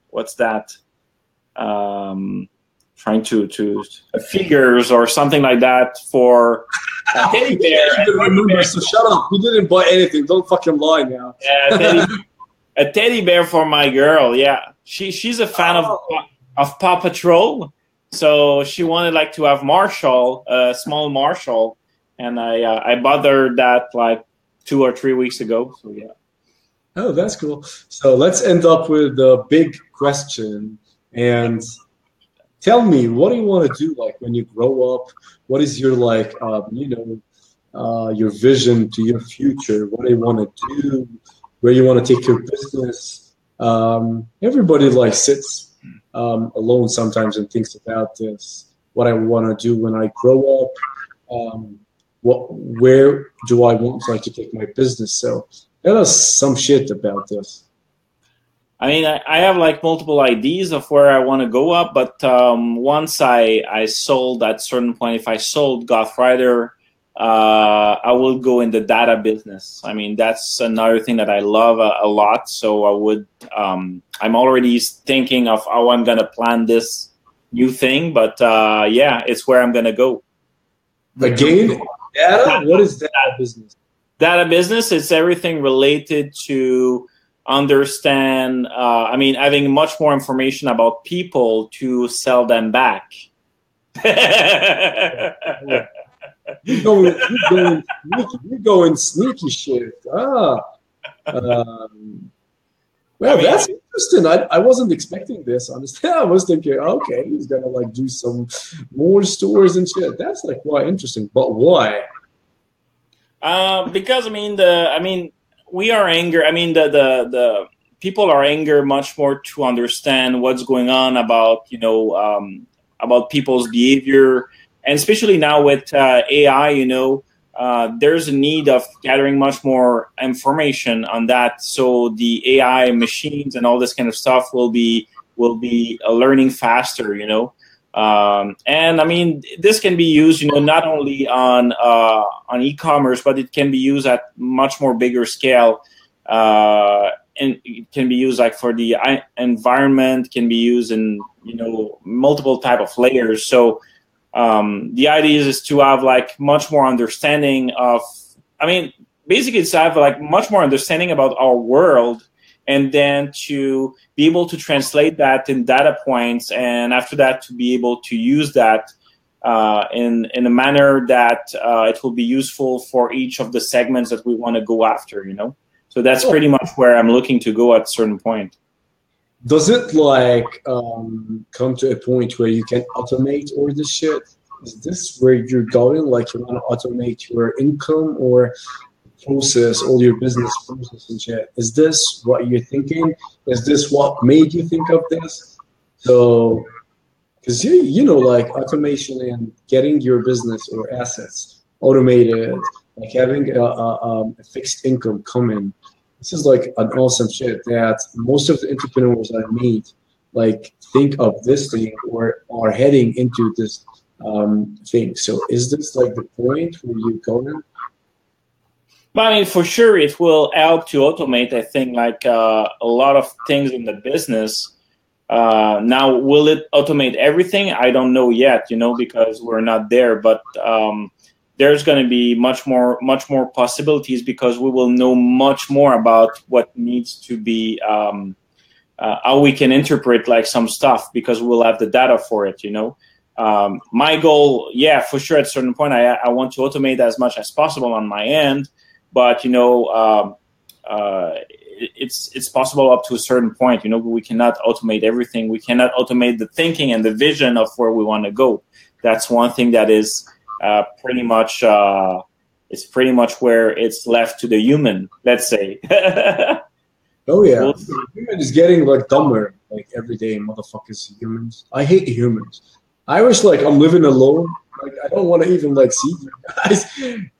what's that? Trying to figures or something like that for a teddy bear. Remember, so shut up. We didn't buy anything. Don't fucking lie now. Yeah, a teddy bear for my girl. Yeah, she's a fan of Paw Patrol, so she wanted like to have Marshall, a small Marshall, and I bought her that like 2 or 3 weeks ago. So yeah. Oh, that's cool. So let's end up with the big question. And tell me, what do you want to do like when you grow up? What is your like, your vision to your future? What do you want to do? Where you want to take your business? Everybody like sits alone sometimes and thinks about this. What I want to do when I grow up. Where do I want like to take my business? So tell us some shit about this. I mean, I have like multiple ideas of where I want to go up, but once I sold at certain point, if I sold Goth Rider, I will go in the data business. I mean, that's another thing that I love a lot. So I would, I'm already thinking of how I'm going to plan this new thing, but yeah, it's where I'm going to go. Again, data? What is data business? Data business, it's everything related to understand, having much more information about people to sell them back. You're going sneaky shit. That's interesting. I wasn't expecting this, honestly. I was thinking, okay, he's gonna like do some more stores and shit. That's like quite interesting. But why? Because we are angry. I mean, the people are angry much more to understand what's going on about about people's behavior, and especially now with AI. There's a need of gathering much more information on that. So the AI machines and all this kind of stuff will be learning faster. And I mean, this can be used, not only on e-commerce, but it can be used at much more bigger scale. And it can be used like for the environment, can be used in, multiple type of layers. So the idea is to have like much more understanding of, basically it's to have like much more understanding about our world, and then to be able to translate that in data points, and after that to be able to use that in a manner that it will be useful for each of the segments that we want to go after, So that's pretty much where I'm looking to go at a certain point. Does it like come to a point where you can automate all this shit? Is this where you're going? Like you want to automate your income or process all your business process and shit? Is this what you're thinking? Is this what made you think of this? So, because like automation and getting your business or assets automated, like having a fixed income coming. This is like an awesome shit that most of the entrepreneurs I meet like think of this thing or are heading into this thing. So is this like the point where you're going? But for sure, it will help to automate, I think, like a lot of things in the business. Now, will it automate everything? I don't know yet, because we're not there. But there's going to be much more possibilities, because we will know much more about what needs to be, how we can interpret like some stuff, because we'll have the data for it, My goal, yeah, for sure, at a certain point, I want to automate as much as possible on my end, but it's possible up to a certain point. We cannot automate everything. We cannot automate the thinking and the vision of where we want to go. That's one thing that is pretty much it's pretty much where it's left to the human, let's say. Oh yeah, human is getting like dumber like every day. Motherfuckers, humans. I hate humans. I wish like I'm living alone Like, I don't want to even like see you guys.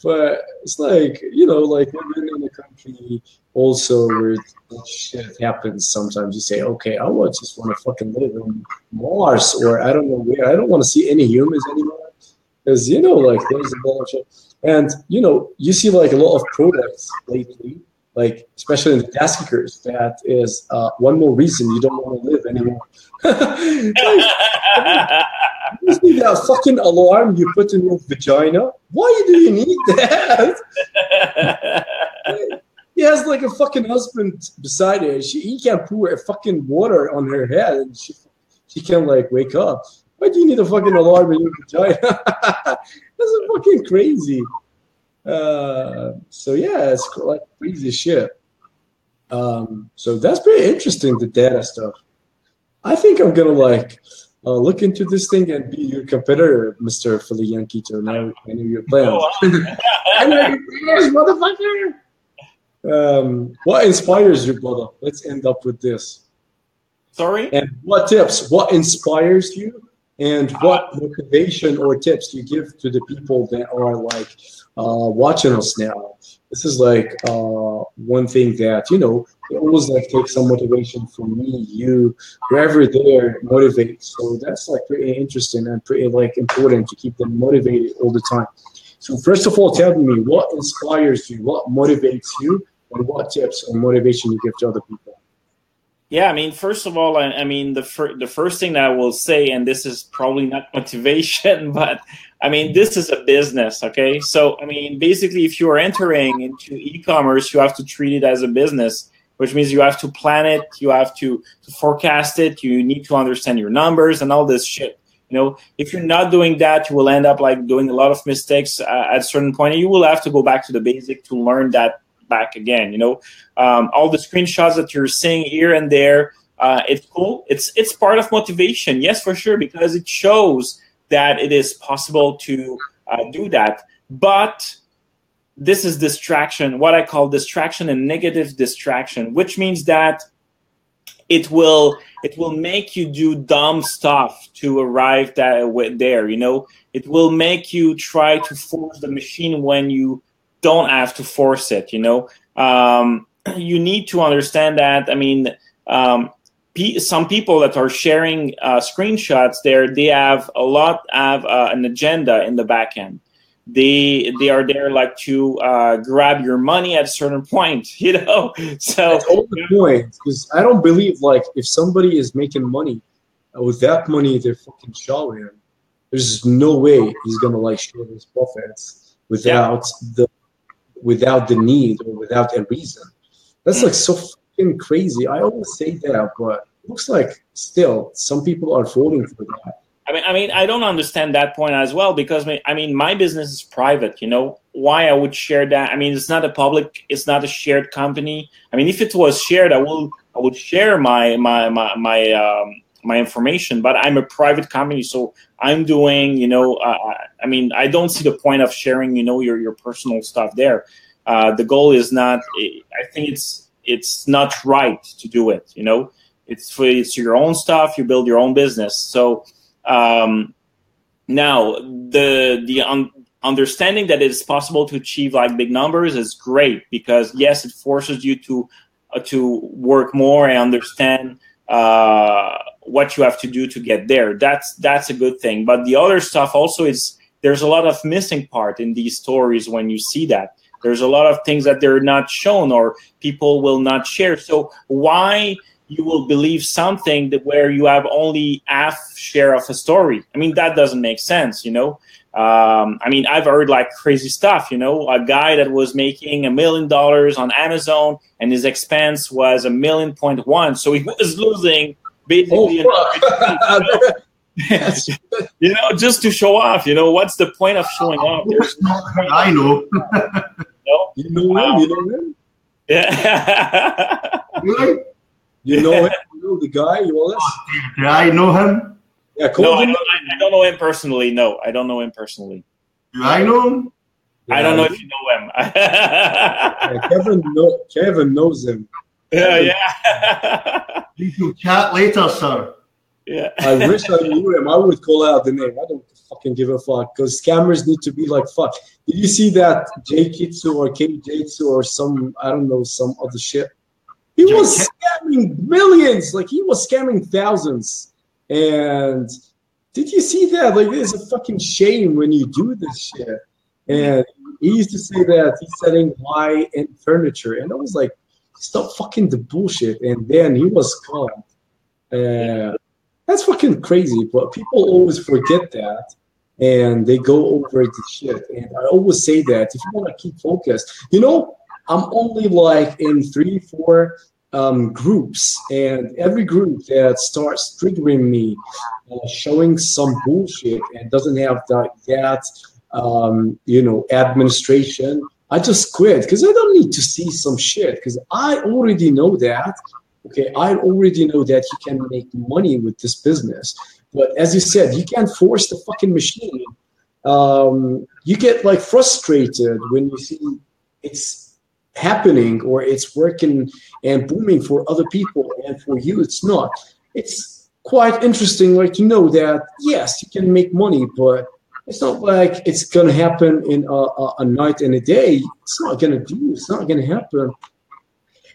But it's like, like living in a country also where such shit happens sometimes. You say, okay, just want to fucking live in Mars, or I don't know where. I don't want to see any humans anymore. Because, like there's a lot of shit. And, you see like a lot of products lately, like especially in the Tasskickers, that is one more reason you don't want to live anymore. You see that fucking alarm you put in your vagina? Why do you need that? He has like a fucking husband beside her. He can't pour a fucking water on her head, and she can like wake up. Why do you need a fucking alarm in your vagina? That's fucking crazy. So yeah, it's like crazy shit. So that's pretty interesting, the data stuff. I think I'm gonna like look into this thing and be your competitor, Mr. Filiankito. Now I know your plans. I know your plans, motherfucker. What inspires you, brother? Let's end up with this. Sorry? And what tips? What inspires you? And what motivation or tips do you give to the people that are like watching us now? This is like one thing that, it always like takes some motivation from me, you, whoever there motivates. So that's like pretty interesting and pretty like important to keep them motivated all the time. So first of all, tell me what inspires you, what motivates you, and what tips or motivation you give to other people. Yeah, I mean, first of all, I mean, the first thing that I will say, and this is probably not motivation, but I mean, this is a business, okay? So, I mean, basically, if you are entering into e-commerce, you have to treat it as a business, which means you have to plan it, you have to forecast it, you need to understand your numbers and all this shit. If you're not doing that, you will end up like doing a lot of mistakes at a certain point, and you will have to go back to the basic to learn that back again. All the screenshots that you're seeing here and there, it's cool. It's part of motivation, yes, for sure, because it shows that it is possible to do that. But this is distraction, what I call distraction and negative distraction, which means that it will make you do dumb stuff to arrive there. It will make you try to force the machine when you don't have to force it. You need to understand that. I mean, some people that are sharing screenshots there, they have an agenda in the back end. They are there like to grab your money at a certain point, So that's all the point, because I don't believe like if somebody is making money with that money, they're fucking showing him. There's no way he's gonna like share his profits without the need or without a reason. That's like so fucking crazy. I always say that, but it looks like still some people are falling for that. I mean, I don't understand that point as well, because my business is private. Why I would share that? I mean, it's not it's not a shared company. I mean, if it was shared, I would share my information. But I'm a private company, so I'm doing. I mean, I don't see the point of sharing. Your personal stuff there. The goal is not. I think it's not right to do it. It's your own stuff. You build your own business. So. Now, the understanding that it's possible to achieve like big numbers is great, because yes, it forces you to work more and understand what you have to do to get there. That's a good thing. But the other stuff also is there's a lot of missing part in these stories. When you see that there's a lot of things that they're not shown or people will not share. So why you will believe something where you have only half share of a story? I mean, that doesn't make sense, I mean, I've heard like crazy stuff, a guy that was making $1 million on Amazon and his expense was $1.1 million. So he was losing basically, just to show off, what's the point of showing off? I know. You know him? Yeah. Really? You know him? You know the guy? Do I know him? Yeah, no, I don't know him personally. No, I don't know him personally. Do I know him? Yeah, I don't know if you know him. Kevin knows him. Yeah. We can chat later, sir. Yeah. I wish I knew him. I would call out the name. I don't fucking give a fuck because scammers need to be like fuck. Did you see that J-Kitsu or K-Jitsu or some, I don't know, some other shit? He was scamming millions. Like, he was scamming thousands. And did you see that? Like, it's a fucking shame when you do this shit. And he used to say that he's selling high-end furniture. And I was like, stop fucking the bullshit. And then he was caught. That's fucking crazy, but people always forget that and they go over the shit. And I always say that if you want to keep focused, I'm only like in 3-4 groups, and every group that starts triggering me, showing some bullshit and doesn't have that administration, I just quit because I don't need to see some shit because I already know that. Okay, I already know that you can make money with this business. But as you said, you can't force the fucking machine. You get like frustrated when you see it's happening or it's working and booming for other people, and for you it's not. It's quite interesting, like, to know that, yes, you can make money, but it's not like it's going to happen in a night and a day. It's not going to happen.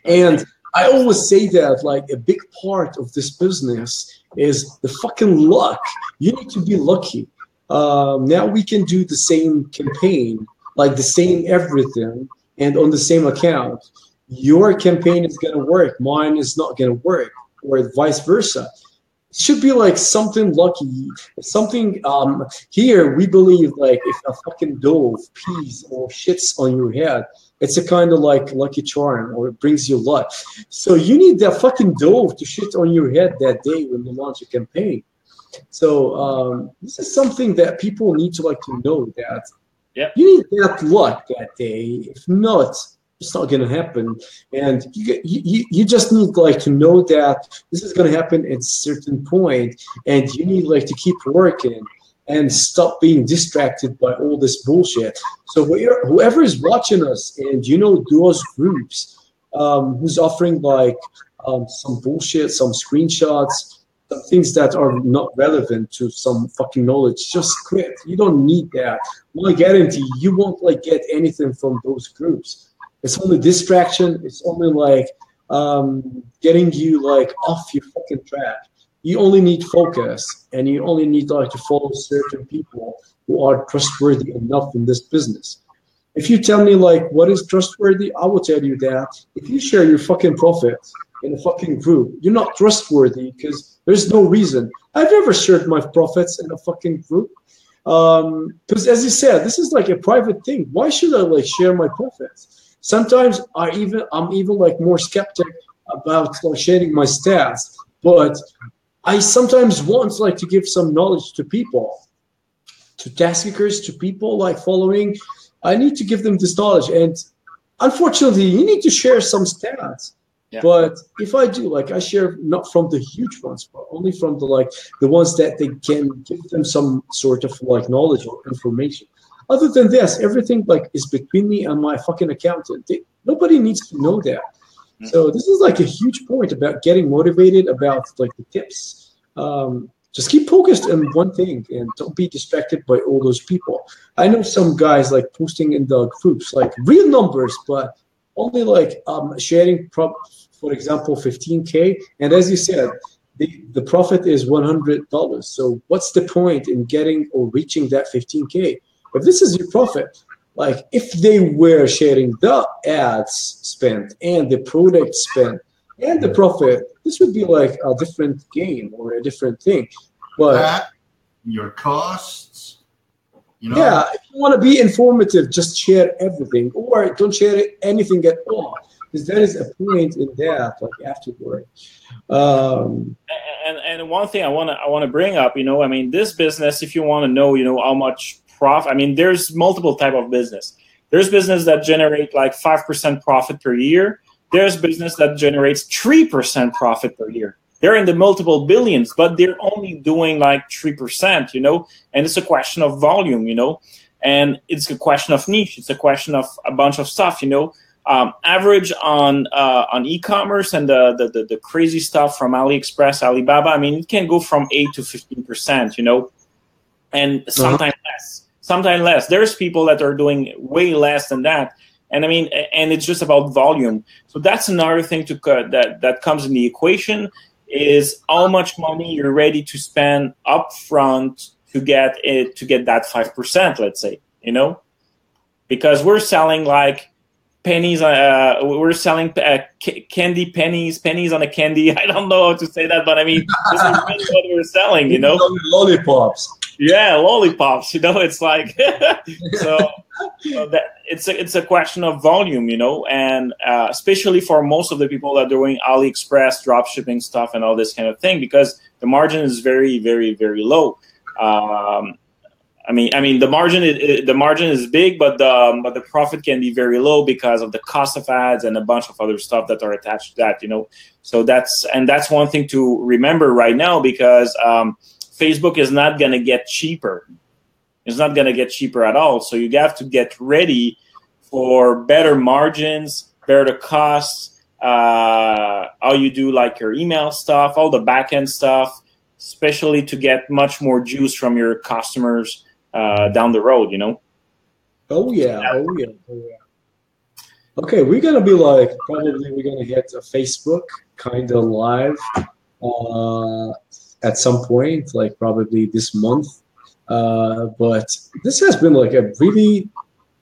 And I always say that, like, a big part of this business is the fucking luck. You need to be lucky. Now we can do the same campaign, like the same everything, and on the same account. Your campaign is going to work. Mine is not going to work, or vice versa. It should be like something lucky. Something here we believe, like, if a fucking dove pees or shits on your head, it's a kind of like lucky charm, or it brings you luck. So you need that fucking dove to shit on your head that day when you launch a campaign. So this is something that people need to, like, to know that you need that luck that day. If not, it's not going to happen. And you just need, like, to know that this is going to happen at a certain point, and you need, like, to keep working and stop being distracted by all this bullshit. So whoever is watching us, and those groups who's offering, like, some bullshit, some screenshots, some things that are not relevant to some fucking knowledge, just quit. You don't need that. I guarantee you won't, like, get anything from those groups. It's only distraction. It's only, like, getting you, like, off your fucking track. You only need focus, and you only need, like, to follow certain people who are trustworthy enough in this business. If you tell me, like, what is trustworthy, I will tell you that if you share your fucking profits in a fucking group, you're not trustworthy, because there's no reason. I've never shared my profits in a fucking group, because, as you said, this is like a private thing. Why should I, like, share my profits? Sometimes I'm even like more skeptic about, like, sharing my stats, but I sometimes want, like, to give some knowledge to people, to Tasskickers, to people, like, following. I need to give them this knowledge, and unfortunately, you need to share some stats. Yeah. But if I do, like, I share not from the huge ones, but only from the ones that they can give them some sort of, like, knowledge or information. Other than this, everything, like, is between me and my fucking accountant. Nobody needs to know that. So this is, like, a huge point about getting motivated, about, like, the tips. Just keep focused on one thing and don't be distracted by all those people. I know some guys, like, posting in the groups, like, real numbers, but only, like, sharing, for example, 15K. And as you said, the profit is $100. So what's the point in getting or reaching that 15K? If this is your profit, like, if they were sharing the ads spent and the product spent and the profit, this would be, like, a different game or a different thing. But your costs, yeah, if you want to be informative, just share everything, or don't share anything at all, because there is a point in that, like, afterward. And one thing I want to bring up, I mean, this business, if you want to know, how much profit. I mean, there's multiple type of business. There's business that generate, like, 5% profit per year. There's business that generates 3% profit per year. They're in the multiple billions, but they're only doing, like, 3%, and it's a question of volume, and it's a question of niche. It's a question of a bunch of stuff, average on e-commerce and the crazy stuff from AliExpress, Alibaba. I mean, it can go from 8 to 15%, you know, and sometimes less. Sometimes less. There's people that are doing way less than that. And I mean, and it's just about volume. So that's another thing that comes in the equation is how much money you're ready to spend upfront to get that 5%, let's say, you know, because we're selling like pennies. We're selling candy pennies on a candy. I don't know how to say that, but I mean, this is really what we're selling, you know. Lollipops. Yeah, lollipops. You know, it's like so that it's a question of volume, you know, and especially for most of the people that are doing AliExpress drop shipping stuff and all this kind of thing, because the margin is very, very, very low. I mean, the margin is big, but the profit can be very low because of the cost of ads and a bunch of other stuff that are attached to that, you know. So that's one thing to remember right now, because Facebook is not going to get cheaper. It's not going to get cheaper at all. So you have to get ready for better margins, better costs, how you do like your email stuff, all the back-end stuff, especially to get much more juice from your customers down the road, you know? Oh, yeah. Okay, we're going to be like, probably we're going to hit a Facebook kind of live at some point, like probably this month. But this has been like a really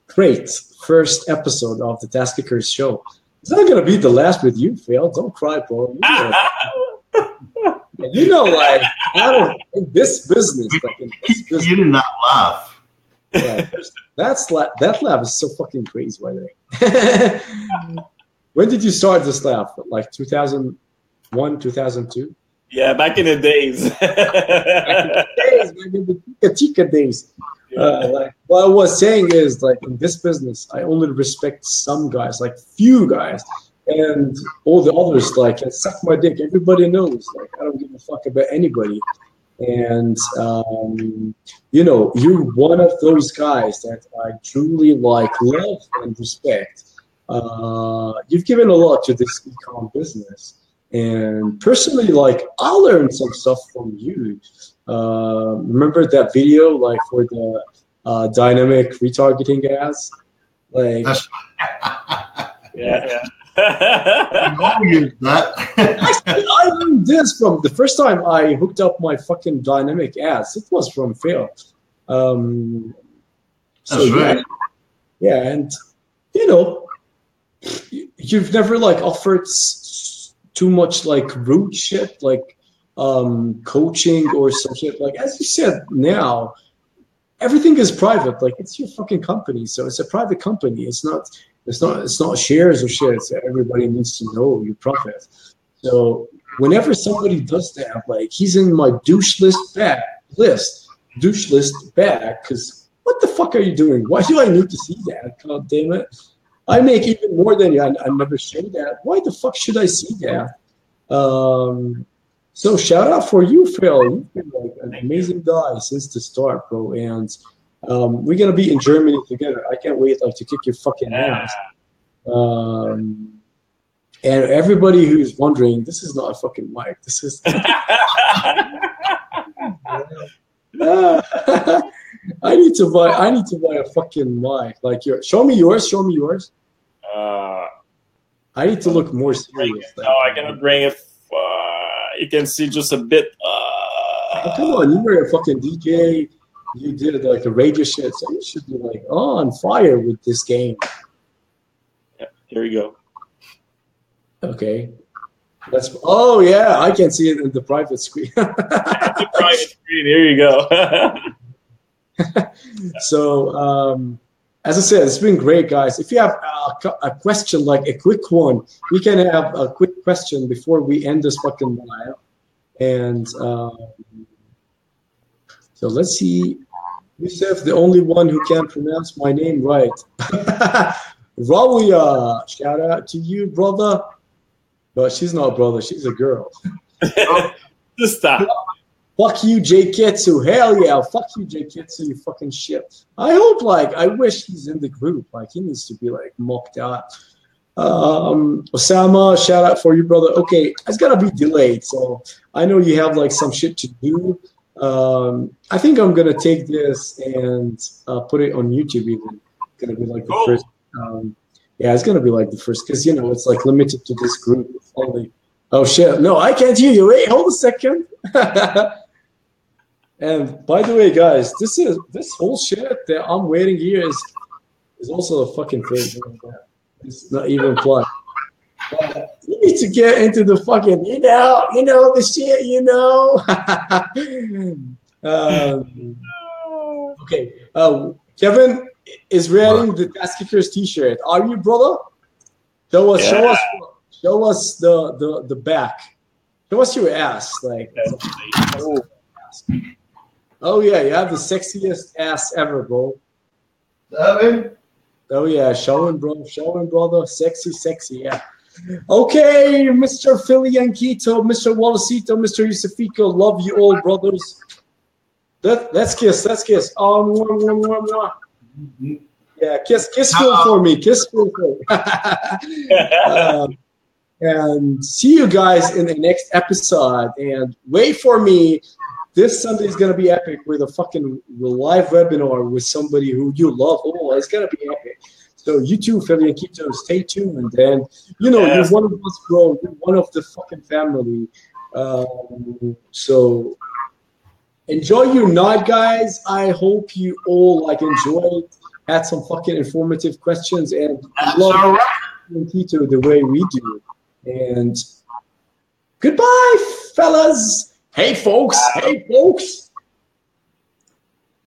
great first episode of the Tasskickers show. It's not going to be the last with you, Phil. Don't cry, bro. You know, like, in this business. You did not laugh. Yeah, that laugh is so fucking crazy, by the way. When did you start this laugh? Like 2001, 2002? Yeah, back in the days. Back in the Tika days. Like, what I was saying is, like, in this business, I only respect some guys, like few guys, and all the others, like, suck my dick. Everybody knows, like, I don't give a fuck about anybody. And, you know, you're one of those guys that I truly, like, love and respect. You've given a lot to this e-com business. And personally, like, I learned some stuff from you. Remember that video, like, for the dynamic retargeting ads? Like, yeah. I'll use that. Actually, I learned this from the first time I hooked up my fucking dynamic ads. It was from Phil. That's right. Yeah, and, you know, you've never, like, offered too much, like, rude shit, like coaching or some shit. Like, as you said, now everything is private. Like, it's your fucking company, so it's a private company. It's not shares or shit. So everybody needs to know your profit. So whenever somebody does that, like, he's in my douche list back. Because what the fuck are you doing? Why do I need to see that? God damn it! I make even more than you. I never show that. Why the fuck should I see that? So shout out for you, Phil. You've been like an amazing guy since the start, bro. And we're gonna be in Germany together. I can't wait, like, to kick your fucking ass. And everybody who's wondering, this is not a fucking mic. This is. I need to buy a fucking mic. Like, show me yours. I need to look more serious. No, I cannot bring it. You can see just a bit. Oh, come on, you were a fucking DJ. You did like a radio shit, so you should be like on fire with this game. Yeah, here we go. Okay. Oh yeah, I can see it in the private screen. The private screen. Here you go. So, as I said, it's been great, guys. If you have a question, like a quick one, we can have a quick question before we end this fucking live. And so let's see. Yousef, the only one who can pronounce my name right. Rawia, shout out to you, brother. But she's not a brother, she's a girl. Just stop. Fuck you, Jay Kitsu. Hell yeah. Fuck you, Jay Kitsu, you fucking shit. I wish he's in the group. Like, he needs to be, like, mocked out. Osama, shout out for you, brother. Okay, it's gonna be delayed, so I know you have like some shit to do. I think I'm gonna take this and put it on YouTube. Even it's gonna be like the first. Yeah, it's gonna be like the first because it's like limited to this group only. Oh shit! No, I can't hear you. Wait, hold a second. And by the way, guys, this whole shit that I'm waiting here is also a fucking thing. It's not even plugged. You need to get into the fucking, the shit, Okay. Kevin is wearing the Tasskickers t-shirt. Are you, brother? Show us the back. Show us your ass. Like. Oh yeah, you have the sexiest ass ever, bro. Oh yeah, showing, brother, sexy, yeah. Okay, Mr. Kyprianou, Mr. Wallacito, Mr. Yousefiko, love you all, brothers. Let's kiss. Yeah, kiss for me. And see you guys in the next episode. And wait for me. This Sunday is going to be epic with a fucking live webinar with somebody who you love. Oh, it's going to be epic. So you too, Kyprianou, stay tuned. And, you're one of us, bro. You're one of the fucking family. So enjoy your night, guys. I hope you all, enjoyed, had some fucking informative questions, and love Kyprianou the way we do. And goodbye, fellas. Hey, folks.